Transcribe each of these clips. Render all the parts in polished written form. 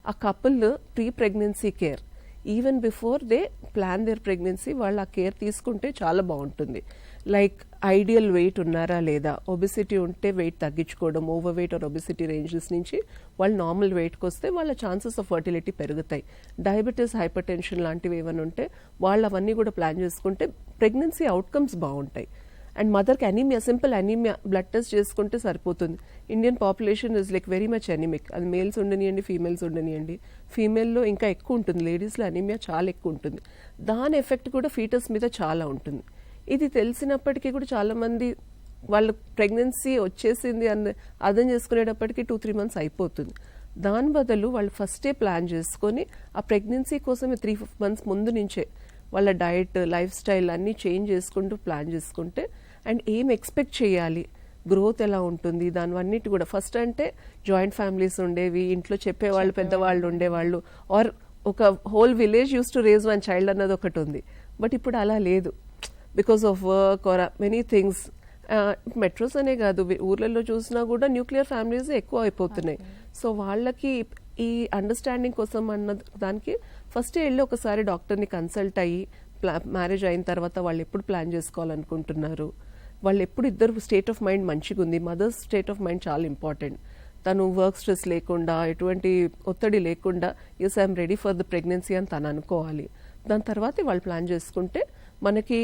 ఆ couple pre pregnancy care even before they plan their pregnancy వాళ్ళు ఆ care తీసుకుంటే చాలా బాగుంటుంది. లైక్ ఐడియల్ వెయిట్ ఉన్నారా లేదా, ఒబిసిటీ ఉంటే వెయిట్ తగ్గించుకోవడం, overweight or obesity ranges నుంచి వాళ్ళు నార్మల్ వెయిట్కి వస్తే వాళ్ళ ఛాన్సెస్ ఆఫ్ ఫర్టిలిటీ పెరుగుతాయి. డయాబెటీస్, హైపర్ టెన్షన్ లాంటివి ఏమైనా ఉంటే వాళ్ళు అవన్నీ కూడా ప్లాన్ చేసుకుంటే ప్రెగ్నెన్సీ అవుట్కమ్స్ బాగుంటాయి. అండ్ మదర్కి anaemia, simple anaemia blood test చేసుకుంటే సరిపోతుంది. Indian population is like very much anaemic. అది మేల్స్ ఉండనియండి, ఫీమేల్స్ ఉండనియండి. ఫీమేల్లో ఇంకా ఎక్కువ ఉంటుంది, లేడీస్లో అనీమియా చాలా ఎక్కువ ఉంటుంది. దాని ఎఫెక్ట్ కూడా ఫీటస్ మీద చాలా ఉంటుంది. ఇది తెలిసినప్పటికీ కూడా చాలామంది వాళ్ళ ప్రెగ్నెన్సీ వచ్చేసింది అని అర్థం చేసుకునేటప్పటికీ 2-3 months అయిపోతుంది. దాని బదులు వాళ్ళు ఫస్టే ప్లాన్ చేసుకొని ఆ ప్రెగ్నెన్సీ కోసమే 3 months ముందు నుంచే వాళ్ళ డయట్, లైఫ్ స్టైల్ అన్నీ చేంజ్ చేసుకుంటూ ప్లాన్ చేసుకుంటే, అండ్ ఏం ఎక్స్పెక్ట్ చేయాలి, గ్రోత్ ఎలా ఉంటుంది, దానివన్నిటి కూడా ఫస్ట్ అంటే జాయింట్ ఫ్యామిలీస్ ఉండేవి, ఇంట్లో చెప్పేవాళ్ళు పెద్దవాళ్ళు ఉండేవాళ్ళు, ఆర్ ఒక whole village used to raise 1 child అన్నది ఒకటి ఉంది. బట్ ఇప్పుడు అలా లేదు, because of work or many things. Metros అనే కాదు, ఊర్లలో చూసినా కూడా న్యూక్లియర్ ఫ్యామిలీస్ ఎక్కువ అయిపోతున్నాయి. సో వాళ్ళకి ఈ అండర్స్టాండింగ్ కోసం అన్న దానికి ఫస్ట్ వెళ్ళి ఒకసారి డాక్టర్ని కన్సల్ట్ అయ్యి, మ్యారేజ్ అయిన తర్వాత వాళ్ళు ఎప్పుడు ప్లాన్ చేసుకోవాలనుకుంటున్నారు, వాళ్ళు ఎప్పుడు ఇద్దరు స్టేట్ ఆఫ్ మైండ్ మంచిగా ఉంది. మదర్స్ స్టేట్ ఆఫ్ మైండ్ చాలా ఇంపార్టెంట్. తను వర్క్ స్ట్రెస్ లేకుండా, ఎటువంటి ఒత్తిడి లేకుండా yes I'm ready for the pregnancy అని తను అనుకోవాలి. దాని తర్వాతే వాళ్ళు ప్లాన్ చేసుకుంటే మనకి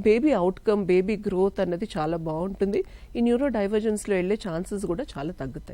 బేబీ అవుట్కమ్, బేబీ గ్రోత్ అన్నది చాలా బాగుంటుంది. ఈ న్యూరో డైవర్జెన్స్లో వెళ్ళే ఛాన్సెస్ కూడా చాలా తగ్గుతాయి.